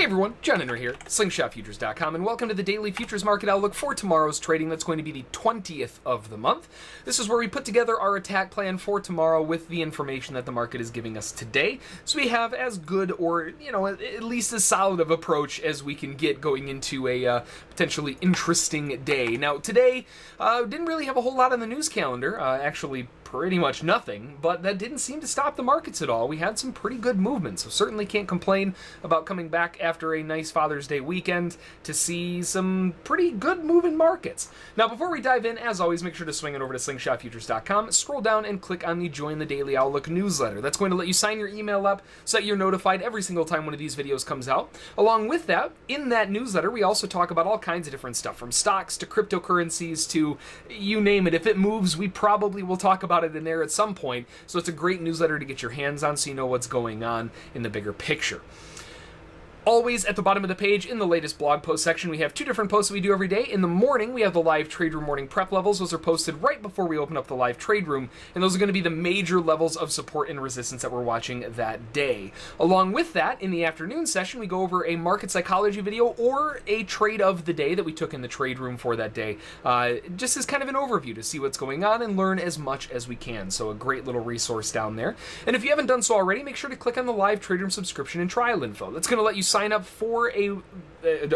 everyone, John Henry here, slingshotfutures.com, and welcome to the daily futures market outlook for tomorrow's trading. That's going to be the 20th of the month. This is where we put together our attack plan for tomorrow with the information that the market is giving us today. So we have as good or, at least as solid of approach as we can get going into a potentially interesting day. Now, today, didn't really have a whole lot on the news calendar, actually pretty much nothing, but that didn't seem to stop the markets at all. We had some pretty good movement, so certainly can't complain about coming back after a nice Father's Day weekend to see some pretty good moving markets. Now, before we dive in, as always, make sure to swing it over to slingshotfutures.com, scroll down and click on the Join the Daily Outlook newsletter. That's going to let you sign your email up so that you're notified every single time one of these videos comes out. Along with that, in that newsletter, we also talk about all kinds of different stuff, from stocks to cryptocurrencies to you name it. If it moves, we probably will talk about it in there at some point, so it's a great newsletter to get your hands on so you know what's going on in the bigger picture. Always at the bottom of the page in the latest blog post section, we have two different posts that we do every day. In the morning, we have the live trade room morning prep levels. Those are posted right before we open up the live trade room, and those are going to be the major levels of support and resistance that we're watching that day. Along with that, in the afternoon session, we go over a market psychology video or a trade of the day that we took in the trade room for that day, just as kind of an overview to see what's going on and learn as much as we can. So a great little resource down there. And if you haven't done so already, make sure to click on the live trade room subscription and trial info. That's going to let you sign up for a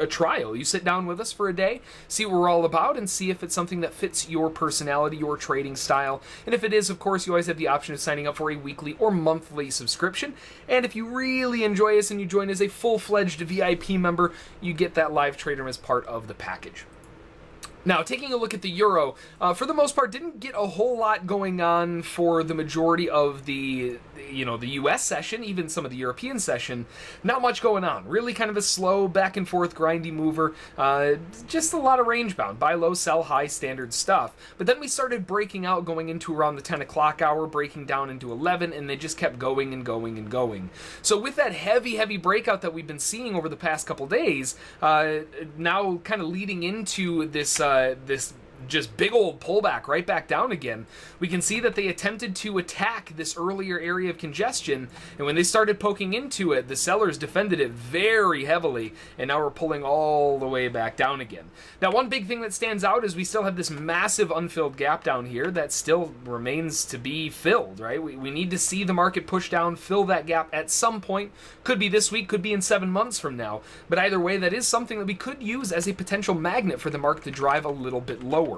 trial. You sit down with us for a day, see what we're all about, and see if it's something that fits your personality, your trading style. And if it is, of course, you always have the option of signing up for a weekly or monthly subscription. And if you really enjoy us and you join as a full-fledged VIP member, you get that live trade room as part of the package. Now, taking a look at the euro, for the most part, didn't get a whole lot going on for the majority of the U.S. session, even some of the European session. Not much going on. Really kind of a slow, back-and-forth, grindy mover. Just a lot of range-bound. Buy low, sell high, standard stuff. But then we started breaking out going into around the 10 o'clock hour, breaking down into 11, and they just kept going and going and going. So with that heavy, heavy breakout that we've been seeing over the past couple days, now kind of leading into this just big old pullback right back down again, we can see that they attempted to attack this earlier area of congestion, and when they started poking into it, the sellers defended it very heavily, and now we're pulling all the way back down again. Now, one big thing that stands out is we still have this massive unfilled gap down here that still remains to be filled, right? We need to see the market push down, fill that gap at some point. Could be this week, could be in 7 months from now, but either way, that is something that we could use as a potential magnet for the market to drive a little bit lower.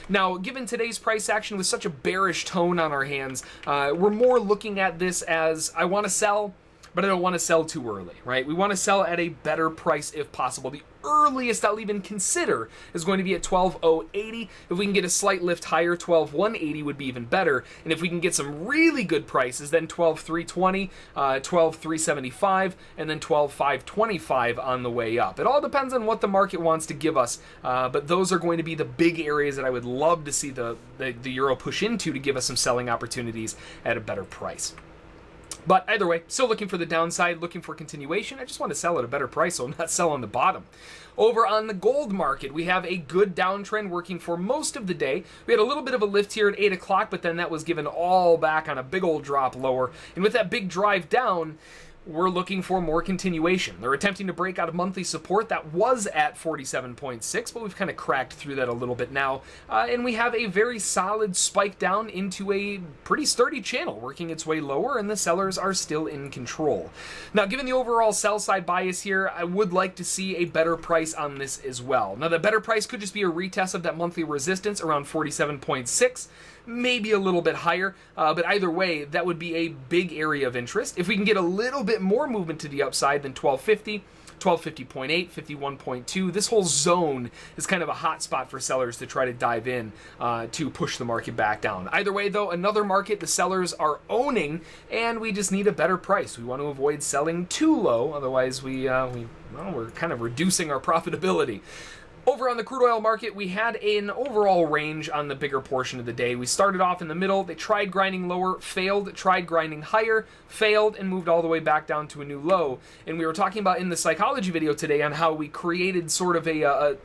Now, given today's price action with such a bearish tone on our hands, we're more looking at this as, I want to sell, but I don't want to sell too early, right? We want to sell at a better price if possible. The earliest I'll even consider is going to be at 12,080. If we can get a slight lift higher, 12,180 would be even better. And if we can get some really good prices, then 12,320, 12,375, and then 12,525 on the way up. It all depends on what the market wants to give us, but those are going to be the big areas that I would love to see the euro push into to give us some selling opportunities at a better price. But either way, still looking for the downside, looking for continuation. I just want to sell at a better price, so I'm not selling the bottom. Over on the gold market, we have a good downtrend working for most of the day. We had a little bit of a lift here at 8 o'clock, but then that was given all back on a big old drop lower. And with that big drive down, we're looking for more continuation. They're attempting to break out of monthly support that was at 47.6, but we've kind of cracked through that a little bit now. And we have a very solid spike down into a pretty sturdy channel, working its way lower, and the sellers are still in control. Now, given the overall sell side bias here, I would like to see a better price on this as well. Now, the better price could just be a retest of that monthly resistance around 47.6, maybe a little bit higher, but either way, that would be a big area of interest. If we can get a little bit more movement to the upside than 1250, 1250.8, 51.2, this whole zone is kind of a hot spot for sellers to try to dive in to push the market back down. Either way, though, another market the sellers are owning, and we just need a better price. We want to avoid selling too low, otherwise we're kind of reducing our profitability. Over on the crude oil market, we had an overall range on the bigger portion of the day. We started off in the middle. They tried grinding lower, failed, tried grinding higher, failed, and moved all the way back down to a new low. And we were talking about in the psychology video today on how we created sort of a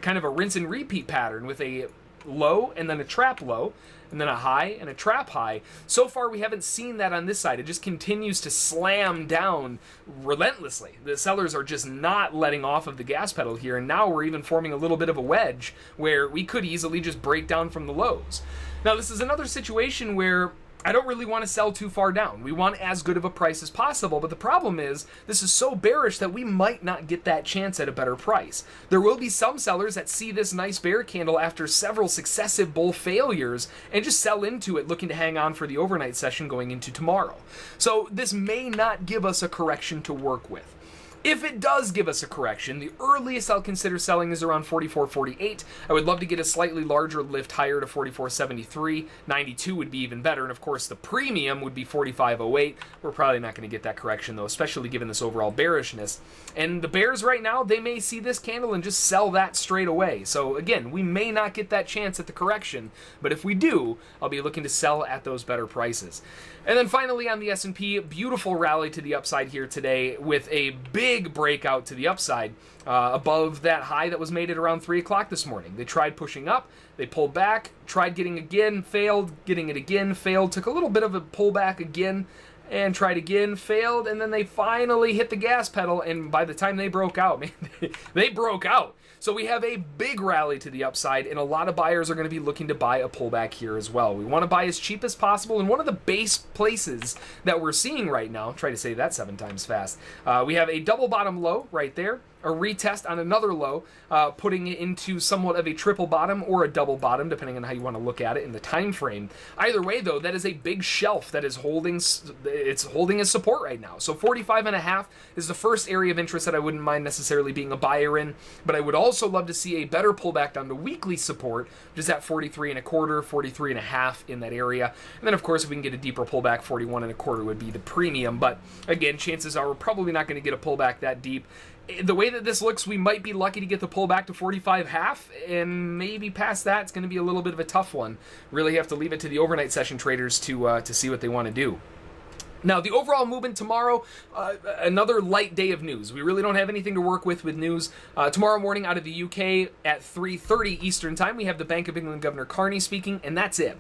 kind of a rinse and repeat pattern with a low and then a trap low, and then a high and a trap high. So far, we haven't seen that on this side. It just continues to slam down relentlessly. The sellers are just not letting off of the gas pedal here, and now we're even forming a little bit of a wedge where we could easily just break down from the lows. Now, this is another situation where I don't really want to sell too far down. We want as good of a price as possible, but the problem is this is so bearish that we might not get that chance at a better price. There will be some sellers that see this nice bear candle after several successive bull failures and just sell into it looking to hang on for the overnight session going into tomorrow. So this may not give us a correction to work with. If it does give us a correction, the earliest I'll consider selling is around 44.48. I would love to get a slightly larger lift higher to 44.73. 92 would be even better, and of course the premium would be 45.08. We're probably not going to get that correction though, especially given this overall bearishness. And the bears right now, they may see this candle and just sell that straight away. So again, we may not get that chance at the correction, but if we do, I'll be looking to sell at those better prices. And then finally on the S&P, beautiful rally to the upside here today with a big breakout to the upside above that high that was made at around 3 o'clock this morning. They tried pushing up, they pulled back, tried getting again, failed, getting it again, failed, took a little bit of a pullback again, and tried again, failed, and then they finally hit the gas pedal, and by the time they broke out, man, they broke out. So we have a big rally to the upside, and a lot of buyers are going to be looking to buy a pullback here as well. We want to buy as cheap as possible, and one of the base places that we're seeing right now, try to say that 7 times fast, we have a double bottom low right there, a retest on another low, putting it into somewhat of a triple bottom or a double bottom, depending on how you want to look at it in the time frame. Either way, though, that is a big shelf that is holding as support right now. So 45.5 is the first area of interest that I wouldn't mind necessarily being a buyer in, but I would also love to see a better pullback down to weekly support, which is at 43.25, 43.5 in that area. And then, of course, if we can get a deeper pullback, 41.25 would be the premium. But again, chances are we're probably not going to get a pullback that deep. The way that this looks, we might be lucky to get the pullback to 45.5, and maybe past that, it's going to be a little bit of a tough one. Really have to leave it to the overnight session traders to see what they want to do. Now, the overall movement tomorrow, another light day of news. We really don't have anything to work with news. Tomorrow morning out of the UK at 3:30 Eastern Time, we have the Bank of England Governor Carney speaking, and that's it.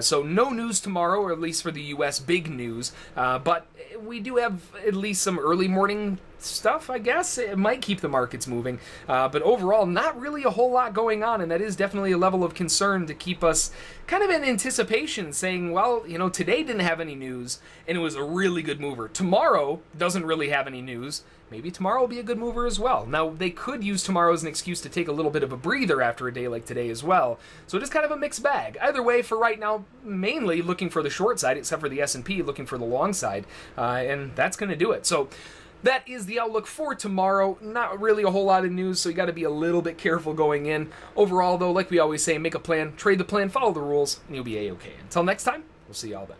So no news tomorrow, or at least for the US, big news. But we do have at least some early morning stuff, I guess. It might keep the markets moving. But overall, not really a whole lot going on, and that is definitely a level of concern to keep us kind of in anticipation, saying, well, you know, today didn't have any news, and it was a really good mover. Tomorrow doesn't really have any news. Maybe tomorrow will be a good mover as well. Now, they could use tomorrow as an excuse to take a little bit of a breather after a day like today as well. So it is kind of a mixed bag. Either way, for right now, mainly looking for the short side, except for the S&P, looking for the long side. And that's going to do it. So that is the outlook for tomorrow. Not really a whole lot of news, so you got to be a little bit careful going in. Overall, though, like we always say, make a plan, trade the plan, follow the rules, and you'll be A-okay. Until next time, we'll see y'all then.